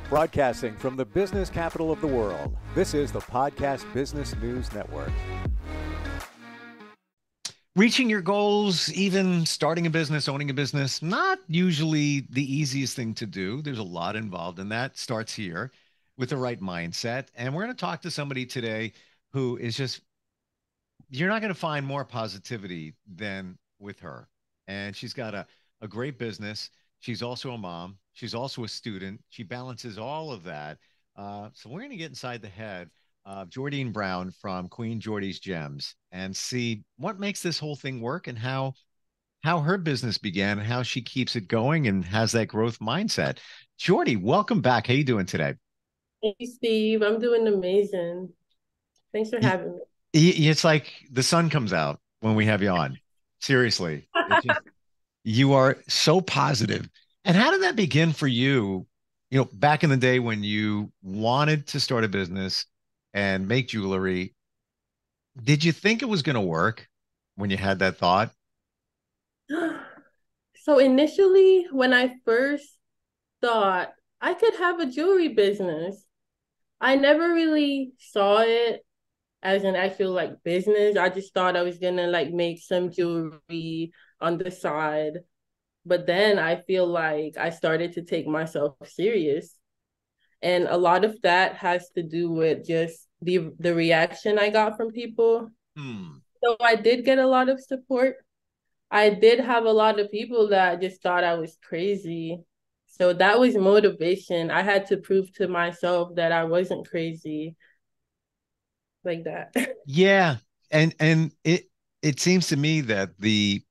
Broadcasting from the business capital of the world, this is the Podcast Business News Network. Reaching your goals, even starting a business, owning a business, not usually the easiest thing to do. There's a lot involved in that. Starts here with the right mindset. And we're going to talk to somebody today who is just, you're not going to find more positivity than with her. And she's got a great business. She's also a mom. She's also a student. She balances all of that. So we're going to get inside the head of Jordii Brown from QueenJordii's Gems and see what makes this whole thing work and how her business began and how she keeps it going and has that growth mindset. Jordii, welcome back. How you doing today? Hey, Steve. I'm doing amazing. Thanks for having me. It's like the sun comes out when we have you on. Seriously. It's just, you are so positive. And how did that begin for you? You know, back in the day when you wanted to start a business and make jewelry, did you think it was going to work when you had that thought? So initially, when I first thought I could have a jewelry business, I never really saw it as an actual like business. I just thought I was gonna like make some jewelry on the side. But then I feel like I started to take myself serious. And a lot of that has to do with just the reaction I got from people. Hmm. So I did get a lot of support. I did have a lot of people that just thought I was crazy. So that was motivation. I had to prove to myself that I wasn't crazy like that. Yeah. And it seems to me that the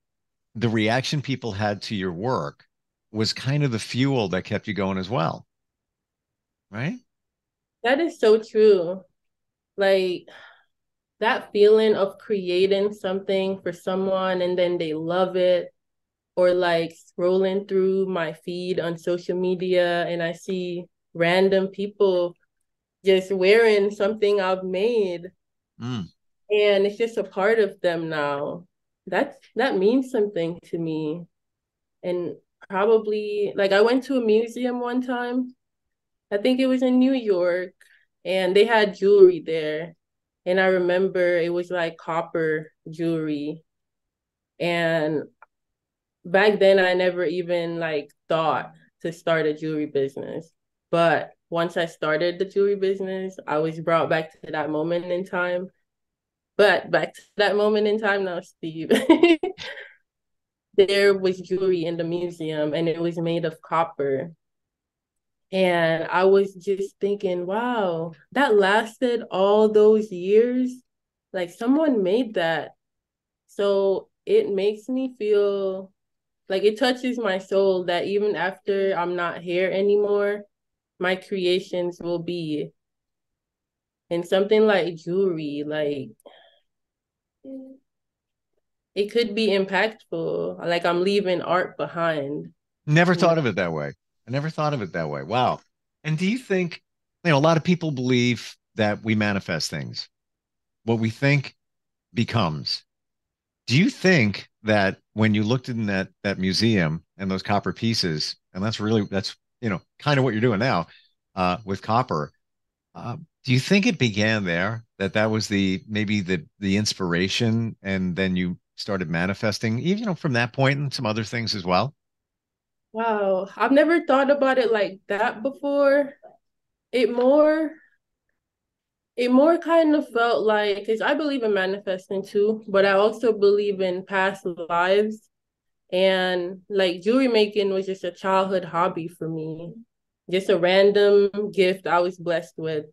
reaction people had to your work was kind of the fuel that kept you going as well, right? That is so true. Like that feeling of creating something for someone and then they love it, or like scrolling through my feed on social media and I see random people just wearing something I've made Mm. and it's just a part of them now. That means something to me. And probably like I went to a museum one time. I think it was in New York and they had jewelry there. And I remember it was like copper jewelry. And back then I never even like thought to start a jewelry business. But once I started the jewelry business, I was brought back to that moment in time. But back to that moment in time now, Steve. There was jewelry in the museum and it was made of copper. And I was just thinking, wow, that lasted all those years. Like someone made that. So it makes me feel like it touches my soul that even after I'm not here anymore, my creations will be. And something like jewelry, like it could be impactful. Like I'm leaving art behind. Never You know? thought of it that way. I never thought of it that way. Wow. And do you think, a lot of people believe that we manifest things. What we think becomes. Do you think that when you looked in that museum and those copper pieces, and that's kind of what you're doing now with copper, do you think it began there? That was the maybe the inspiration, and then you started manifesting, even from that point and some other things as well? Wow, I've never thought about it like that before. It more it more kind of felt like because I believe in manifesting too, but I also believe in past lives. And like jewelry making was just a childhood hobby for me, just a random gift I was blessed with.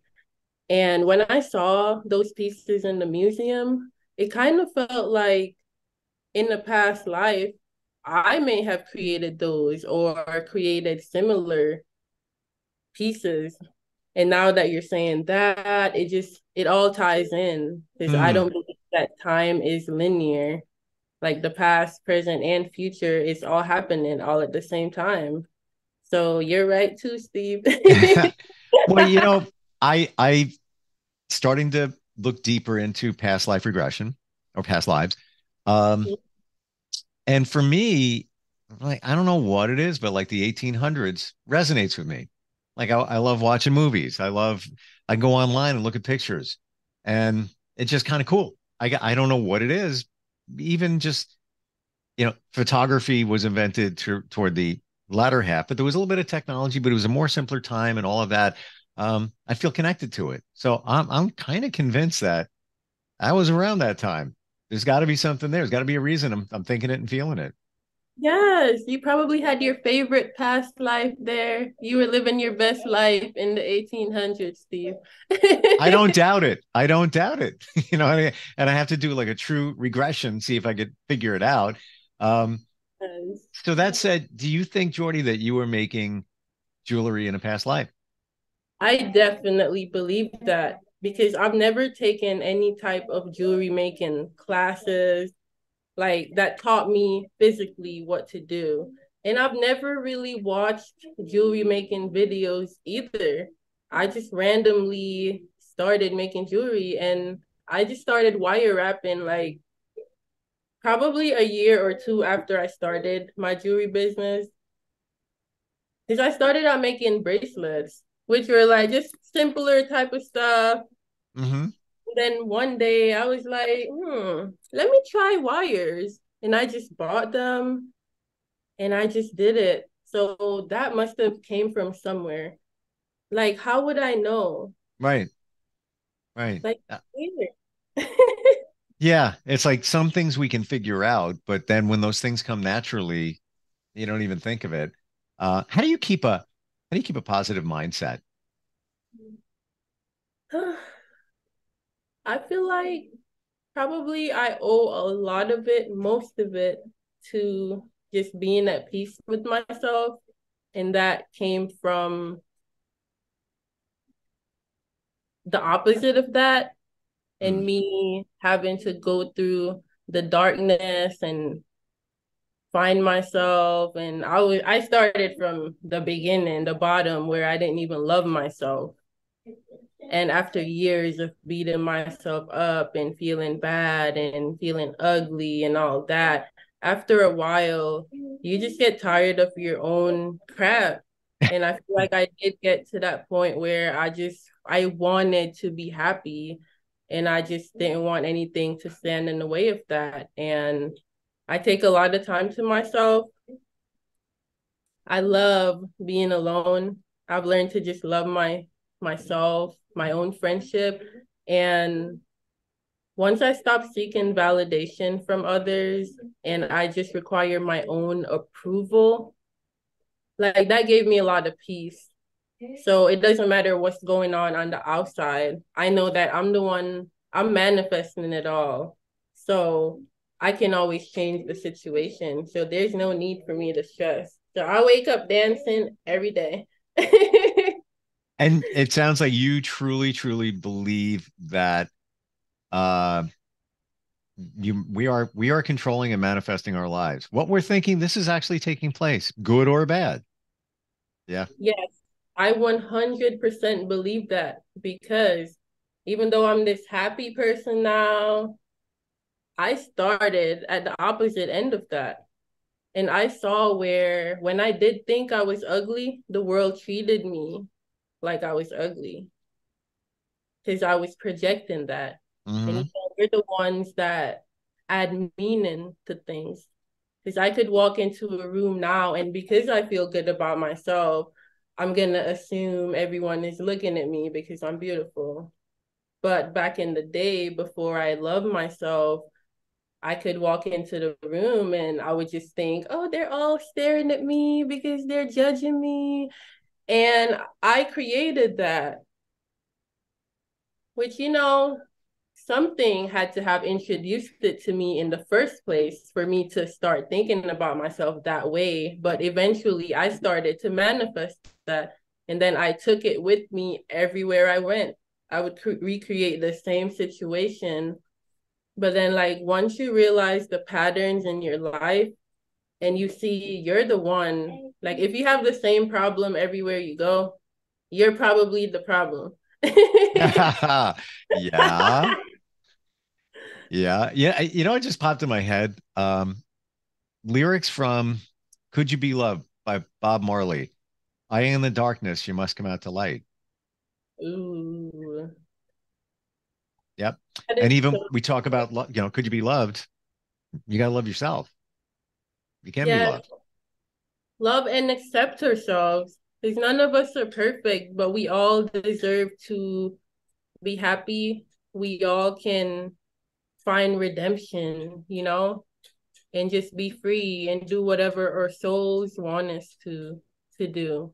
And when I saw those pieces in the museum, it kind of felt like in the past life, I may have created those or created similar pieces. And now that you're saying that, it all ties in because I Hmm. don't believe that time is linear. Like the past, present, and future is all happening all at the same time. So you're right too, Steve. Well, I starting to look deeper into past life regression or past lives. Um, and for me, like I don't know what it is, but like the 1800s resonates with me. Like I love watching movies. I go online and look at pictures, and it's just kind of cool. I don't know what it is. Even just, photography was invented toward the latter half, but there was a little bit of technology, but it was a more simpler time and all of that. I feel connected to it. So I'm kind of convinced that I was around that time. There's got to be something there. There's got to be a reason I'm thinking it and feeling it. Yes, you probably had your favorite past life there. You were living your best life in the 1800s, Steve. I don't doubt it. I don't doubt it. And I have to do like a true regression, see if I could figure it out. Um, Yes. so that said, do you think, Jordii, that you were making jewelry in a past life? I definitely believe that because I've never taken any type of jewelry making classes like that taught me physically what to do. And I've never really watched jewelry making videos either. I just randomly started making jewelry and I just started wire wrapping like probably a year or two after I started my jewelry business. Because I started out making bracelets, which were like just simpler type of stuff. Hmm. Then one day I was like, let me try wires. And I just bought them and I just did it. So that must have came from somewhere. Like, how would I know? Right, right. Like, weird. Yeah, it's like some things we can figure out, but then when those things come naturally, you don't even think of it. How do you keep a positive mindset? I feel like probably I owe a lot of it, most of it, to just being at peace with myself. And that came from the opposite of that, Mm, and me having to go through the darkness and find myself. And I started from the beginning, the bottom, where I didn't even love myself. And after years of beating myself up and feeling bad and feeling ugly and all that, after a while, you just get tired of your own crap. And I feel like I did get to that point where I wanted to be happy and I just didn't want anything to stand in the way of that. And I take a lot of time to myself. I love being alone. I've learned to just love myself, my own friendship. And once I stop seeking validation from others and I just require my own approval, like that gave me a lot of peace. So it doesn't matter what's going on the outside. I know that I'm manifesting it all. So I can always change the situation. So there's no need for me to stress. So I wake up dancing every day. And it sounds like you truly, truly believe that uh we are controlling and manifesting our lives. What we're thinking, this is actually taking place, good or bad. Yeah. Yes, I 100% believe that because even though I'm this happy person now, I started at the opposite end of that. And I saw where when I did think I was ugly, the world treated me like I was ugly because I was projecting that. And Hmm. we're the ones that add meaning to things. Because I could walk into a room now, and because I feel good about myself, I'm going to assume everyone is looking at me because I'm beautiful. But back in the day, before I loved myself, I could walk into the room and I would just think, oh, they're all staring at me because they're judging me. And I created that, which, something had to have introduced it to me in the first place for me to start thinking about myself that way. But eventually I started to manifest that. And then I took it with me everywhere I went. I would recreate the same situation. But then, like, once you realize the patterns in your life and you see you're the one, like, if you have the same problem everywhere you go, you're probably the problem. Yeah. Yeah. Yeah. It just popped in my head. Lyrics from Could You Be Loved by Bob Marley. Eye in the darkness, you must come out to light. Ooh. Yep. That And is even so we talk about, could you be loved? You got to love yourself. You can be yeah. loved. Love and accept ourselves. Because none of us are perfect, but we all deserve to be happy. We all can find redemption, and just be free and do whatever our souls want us to do.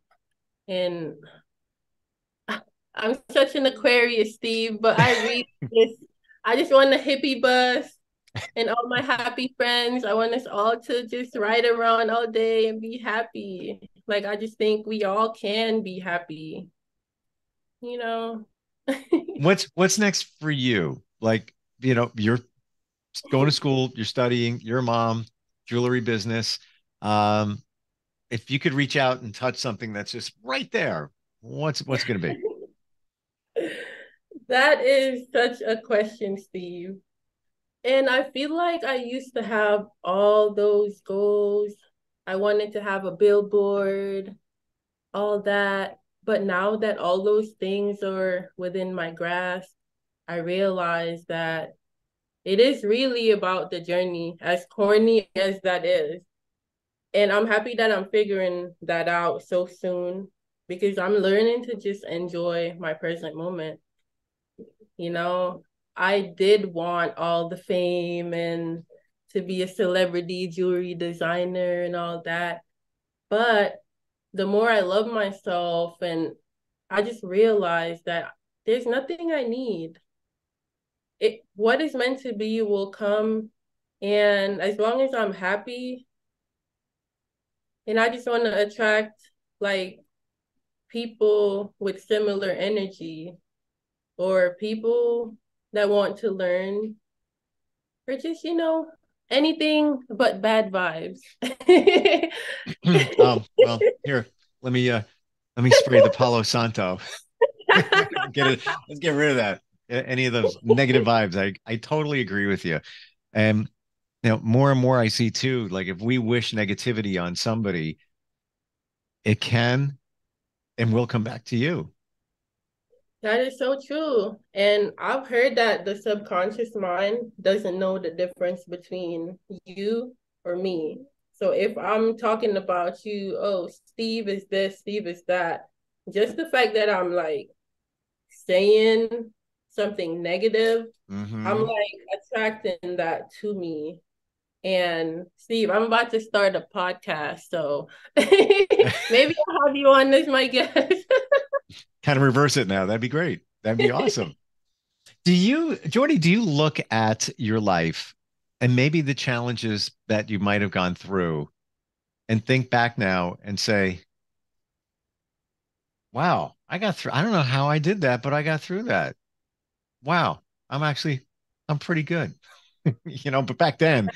And I'm such an Aquarius, Steve, but I just want a hippie bus and all my happy friends. I want us all to just ride around all day and be happy. Like I just think we all can be happy, you know. What's next for you? Like, you're going to school, you're studying, you're a mom, jewelry business. Um, if you could reach out and touch something that's just right there, what's it going to be? That is such a question, Steve. And I feel like I used to have all those goals. I wanted to have a billboard, all that. But now that all those things are within my grasp, I realize that it is really about the journey, as corny as that is. And I'm happy that I'm figuring that out so soon because I'm learning to just enjoy my present moment. You know, I did want all the fame and to be a celebrity jewelry designer and all that. But the more I love myself and I just realized that there's nothing I need. What is meant to be will come. And as long as I'm happy, and I just want to attract like people with similar energy or people that want to learn or just, anything but bad vibes. Well, here, let me spray the Palo Santo. Get it. Let's get rid of that. Any of those negative vibes. I totally agree with you. And more and more I see too, like if we wish negativity on somebody, it can and will come back to you. That is so true. And I've heard that the subconscious mind doesn't know the difference between you or me. So if I'm talking about you, oh, Steve is this, Steve is that, just the fact that I'm like saying something negative, I'm Hmm. like attracting that to me. And Steve, I'm about to start a podcast, so maybe I'll have you on as my guest. Kind of reverse it now. That'd be great. That'd be awesome. Jordii, do you look at your life and maybe the challenges that you might have gone through and think back now and say, wow, I got through, I don't know how I did that, but I got through that. Wow, I'm pretty good. But back then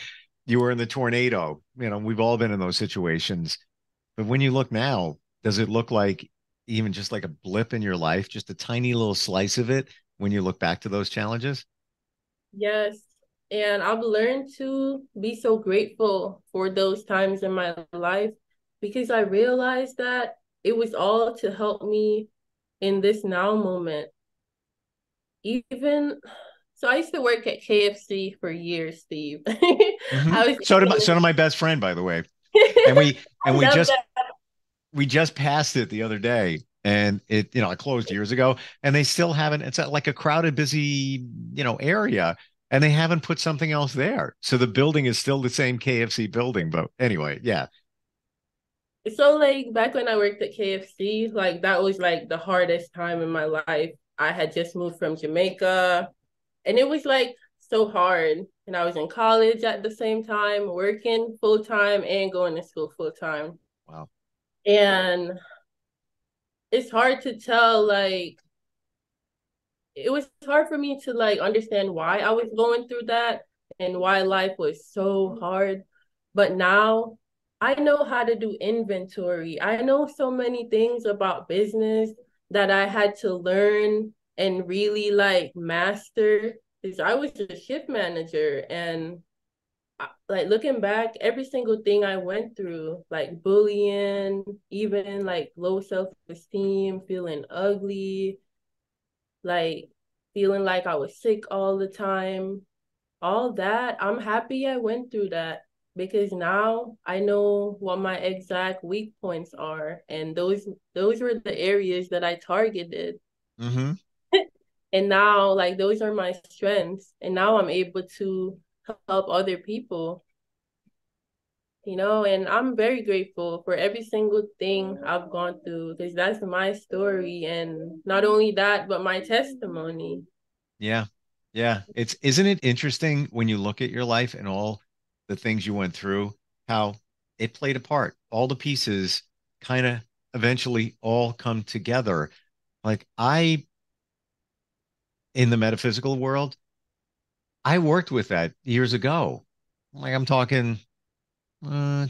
you were in the tornado. We've all been in those situations. But when you look now, does it look like even just like a blip in your life, just a tiny little slice of it when you look back to those challenges? Yes. And I've learned to be so grateful for those times in my life because I realized that it was all to help me in this now moment. Even so, I used to work at KFC for years, Steve. Hmm. I was So did my best friend, by the way. And we I and we love just that. we just passed it the other day. And it closed years ago, and they still haven't. It's like a crowded, busy, area, and they haven't put something else there. So the building is still the same KFC building. But anyway, yeah. So like back when I worked at KFC, like that was like the hardest time in my life. I had just moved from Jamaica and it was like so hard. And I was in college at the same time, working full time and going to school full time. Wow. And it's hard to tell, like, it was hard for me to like understand why I was going through that and why life was so hard. But now I know how to do inventory. I know so many things about business that I had to learn and really like master because I was a shift manager and like looking back, every single thing I went through, like bullying, even like low self-esteem, feeling ugly, like feeling like I was sick all the time, all that, I'm happy I went through that because now I know what my exact weak points are, and those were the areas that I targeted. Mm-hmm. And now like those are my strengths, and now I'm able to help other people, and I'm very grateful for every single thing I've gone through because that's my story, and not only that, but my testimony. Yeah. Yeah. Isn't it interesting when you look at your life and all the things you went through, how it played a part? All the pieces kind of eventually all come together. Like in the metaphysical world, I worked with that years ago. Like I'm talking 20,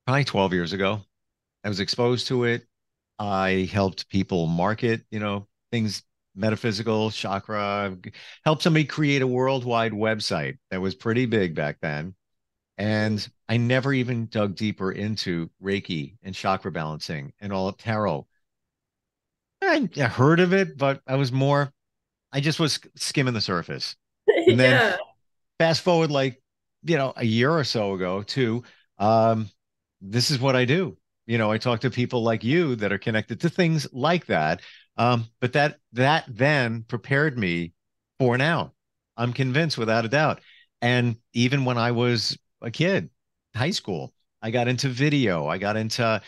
probably 12 years ago. I was exposed to it. I helped people market, things metaphysical, chakra, helped somebody create a worldwide website that was pretty big back then. And I never even dug deeper into Reiki and chakra balancing and all of tarot. I heard of it, but I just was skimming the surface. And then Yeah. fast forward like, a year or so ago too, um, this is what I do. I talk to people like you that are connected to things like that. But that then prepared me for now. I'm convinced without a doubt. And even when I was a kid, high school, I got into video, I got into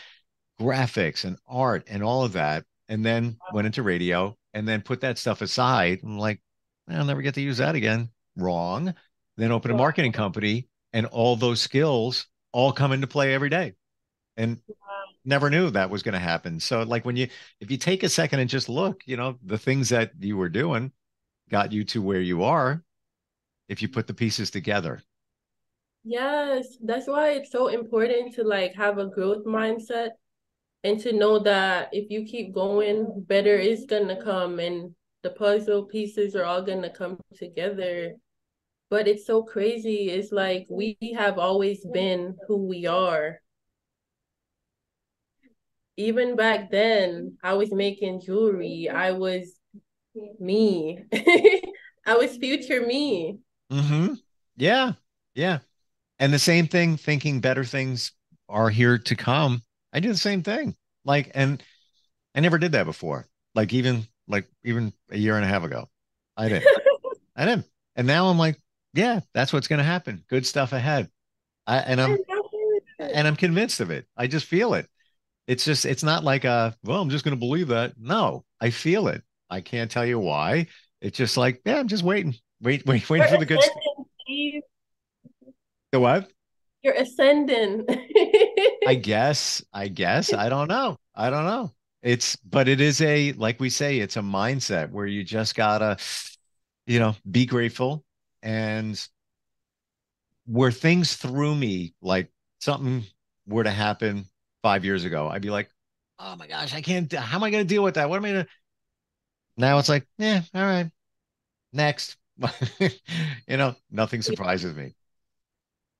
graphics and art and all of that, and then went into radio and then put that stuff aside. I'm like, I'll never get to use that again. Wrong. Then open a marketing company, and all those skills all come into play every day. And never knew that was going to happen. So, like if you take a second and just look, the things that you were doing got you to where you are if you put the pieces together. Yes, that's why it's so important to like have a growth mindset and to know that if you keep going, better is gonna come and the puzzle pieces are all gonna come together. But it's so crazy. It's like we have always been who we are. Even back then, I was making jewelry. I was me. I was future me. Mm-hmm. Yeah. Yeah. And the same thing, thinking better things are here to come. I do the same thing. And I never did that before. Even a year and a half ago. I didn't. I didn't. And now I'm like, yeah, that's what's going to happen. Good stuff ahead. I, and I'm and I'm convinced of it. I just feel it. It's not like well, I'm just going to believe that. No, I feel it. I can't tell you why. It's just like, yeah, I'm just waiting. Waiting You're for the good stuff. ascending, Steve. The what? You're ascending. I guess. I don't know. I don't know. But it is like we say, it's a mindset where you just gotta, be grateful. And where things threw me, like something were to happen 5 years ago, I'd be like, oh my gosh, I can't, how am I going to deal with that? What am I going to, now it's like, yeah, all right, next. Nothing surprises me.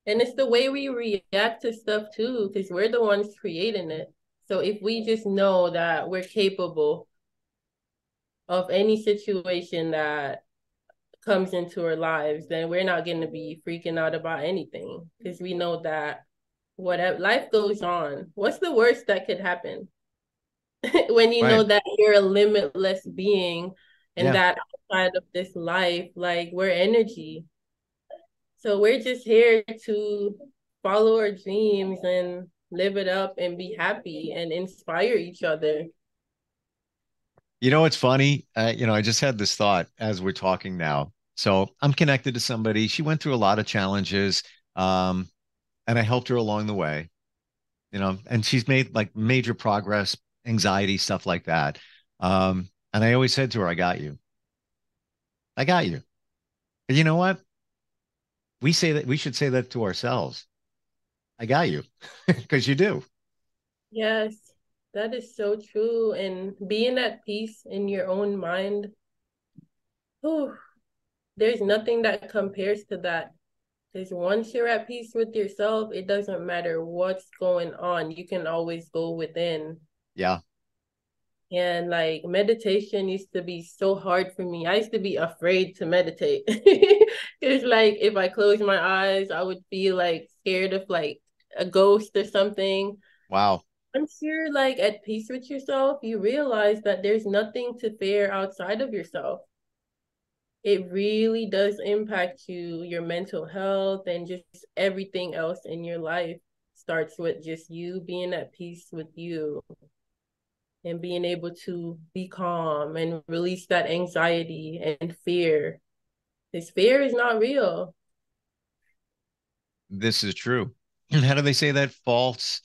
And it's the way we react to stuff too, because we're the ones creating it. So if we just know that we're capable of any situation that comes into our lives, then we're not going to be freaking out about anything because we know that whatever life goes on. What's the worst that could happen? When you know Right. that you're a limitless being and Yeah. that outside of this life, like we're energy. So we're just here to follow our dreams and live it up and be happy and inspire each other. It's funny. I just had this thought as we're talking now. So I'm connected to somebody. She went through a lot of challenges, and I helped her along the way. And she's made like major progress, anxiety, stuff like that. And I always said to her, I got you. I got you. And you know what? We should say that to ourselves. I got you because you do. Yes, that is so true. And being at peace in your own mind, whew, there's nothing that compares to that. Because once you're at peace with yourself, it doesn't matter what's going on. You can always go within. Yeah. And like meditation used to be so hard for me. I used to be afraid to meditate. It's like if I close my eyes, I would feel like scared of like a ghost or something. Wow. Once you're like at peace with yourself, you realize that there's nothing to fear outside of yourself. It really does impact you, your mental health, and just everything else in your life starts with just you being at peace with you and being able to be calm and release that anxiety and fear. Because fear is not real. This is true. How do they say that? False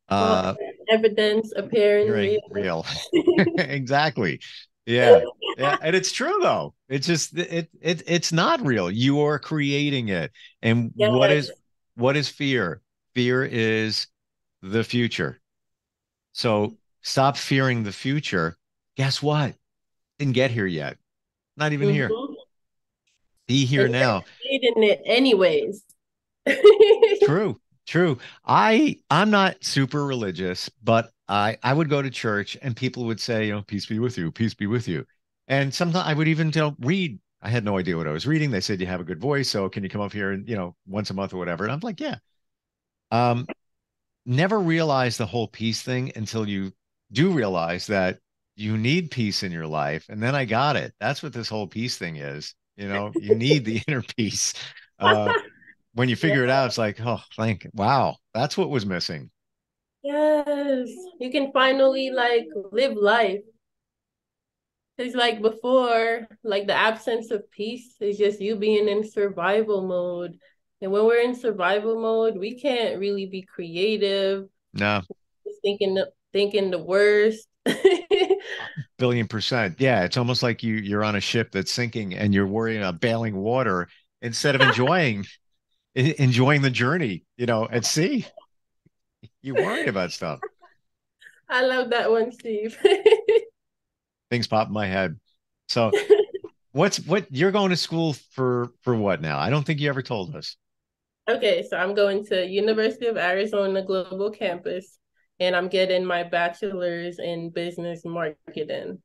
False uh evidence appearing hearing real. real. Exactly. Yeah. Yeah. And it's true though. It's just it's not real. You are creating it. And Yes. what is fear? Fear is the future. So stop fearing the future. Guess what? Didn't get here yet. Not even here. Mm-hmm. Be here And now. you're creating it anyways. True, true. I'm not super religious, but I would go to church and people would say, peace be with you, peace be with you. And sometimes I would even read. I had no idea what I was reading. They said you have a good voice, so can you come up here and once a month or whatever? And I'm like, yeah. Um, Never realized the whole peace thing until you do realize that you need peace in your life. And then I got it. That's what this whole peace thing is. You need the inner peace. When you Yeah. figure it out, it's like, oh, wow, that's what was missing. Yes. You can finally like live life. It's like before, like the absence of peace is just you being in survival mode. And when we're in survival mode, we can't really be creative, No, just thinking the worst. billion percent. Yeah, it's almost like you're on a ship that's sinking and you're worrying about bailing water instead of enjoying the journey, at sea. You're worried about stuff. I love that one, Steve. Things pop in my head. So what you're going to school for what now? I don't think you ever told us. Okay, so I'm going to University of Arizona Global Campus and I'm getting my bachelor's in business marketing.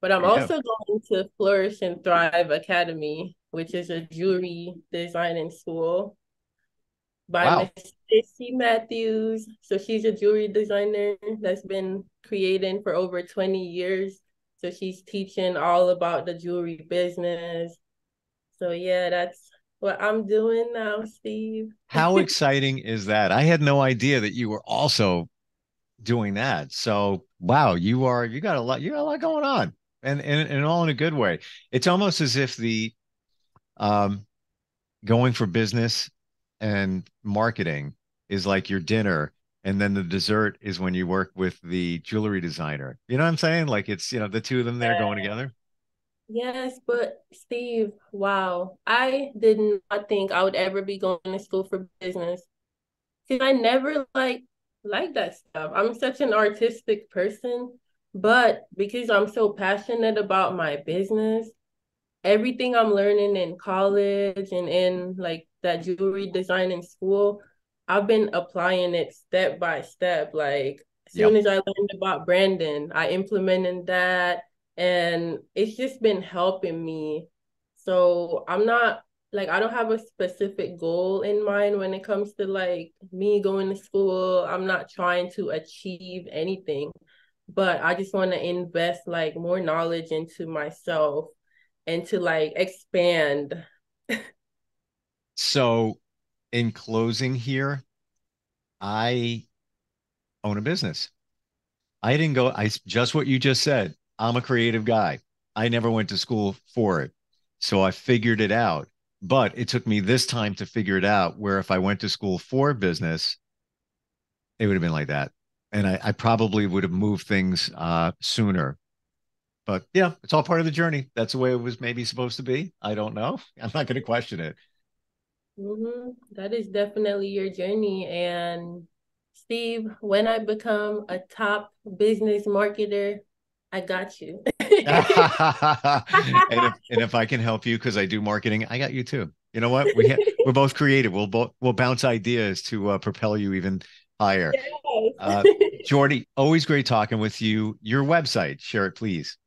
But I'm There you go. also going to Flourish and Thrive Academy, which is a jewelry designing school by Miss Wow. Stacy Matthews. So she's a jewelry designer that's been creating for over 20 years. So she's teaching all about the jewelry business. So yeah, that's what I'm doing now, Steve. How exciting is that? I had no idea that you were also doing that. So wow, you got a lot going on. And all in a good way. It's almost as if the um going for business and marketing is like your dinner, and then the dessert is when you work with the jewelry designer. You know what I'm saying? Like it's, the two of them there going together. Yes, but Steve, wow, I did not think I would ever be going to school for business because I never like that stuff. I'm such an artistic person, but because I'm so passionate about my business, everything I'm learning in college and in like that jewelry design in school, I've been applying it step by step. Like as soon Yep. as I learned about branding, I implemented that and it's just been helping me. So I'm not like I don't have a specific goal in mind when it comes to like me going to school. I'm not trying to achieve anything, but I just want to invest like more knowledge into myself and to like expand. So in closing here, I own a business. I didn't go, I just what you just said. I'm a creative guy. I never went to school for it. So I figured it out. But it took me this time to figure it out, where if I went to school for business, it would have been like that. And I probably would have moved things sooner. But yeah, it's all part of the journey. That's the way it was maybe supposed to be. I don't know. I'm not going to question it. That is definitely your journey. And Steve, when I become a top business marketer, I got you. And if I can help you because I do marketing, I got you too. You know what? We're both creative. We'll bounce ideas to propel you even higher. Yes. Jordii, always great talking with you. Your website, share it, please.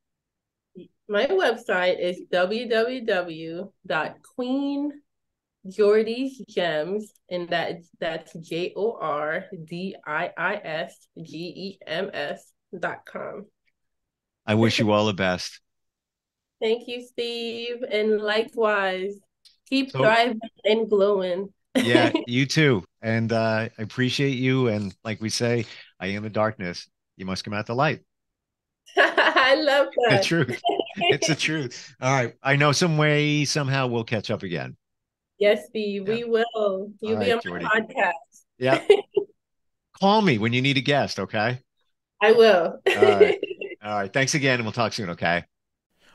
My website is www.QueenJordii's and that's JordiiSgems.com. I wish you all the best. Thank you, Steve, and likewise. Keep thriving and glowing. Yeah, you too. And I appreciate you. And like we say, I am the darkness. You must come out the light. I love that. The truth. It's the truth. All right. I know some way, somehow we'll catch up again. Yes, Steve, we will. You'll be on my podcast. Yeah. Call me when you need a guest, okay? I will. All right. All right. Thanks again, and we'll talk soon, okay?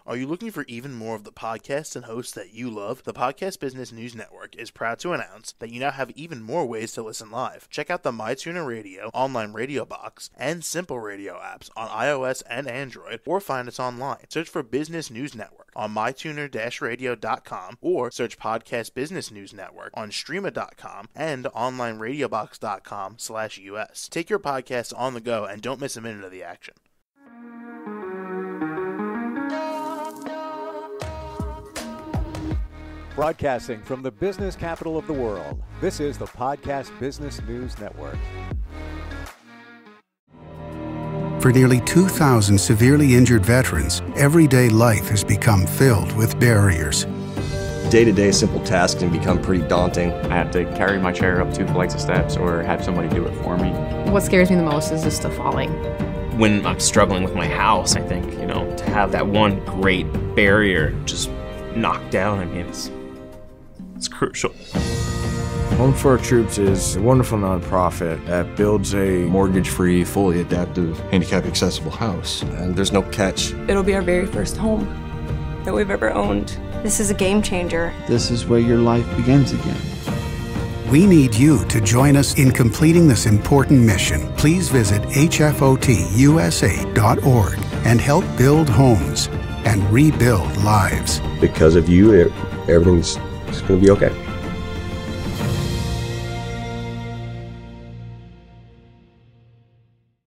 Are you looking for even more of the podcasts and hosts that you love? The Podcast Business News Network is proud to announce that you now have even more ways to listen live. Check out the MyTuner Radio, online radio box, and Simple Radio apps on iOS and Android, or find us online. Search for Business News Network on mytuner-radio.com, or search Podcast Business News Network on streama.com and onlineradiobox.com/US. Take your podcast on the go and don't miss a minute of the action. Broadcasting from the business capital of the world, this is the Podcast Business News Network. For nearly 2,000 severely injured veterans, everyday life has become filled with barriers. Day-to-day simple tasks can become pretty daunting. I have to carry my chair up 2 flights of steps or have somebody do it for me. What scares me the most is just the falling. When I'm struggling with my house, I think, to have that one great barrier just knocked down, I mean, it's crucial. Home for Our Troops is a wonderful nonprofit that builds a mortgage-free, fully adaptive, handicap-accessible house. And there's no catch. It'll be our very first home that we've ever owned. This is a game changer. This is where your life begins again. We need you to join us in completing this important mission. Please visit hfotusa.org and help build homes and rebuild lives. Because of you, everything's going to be okay.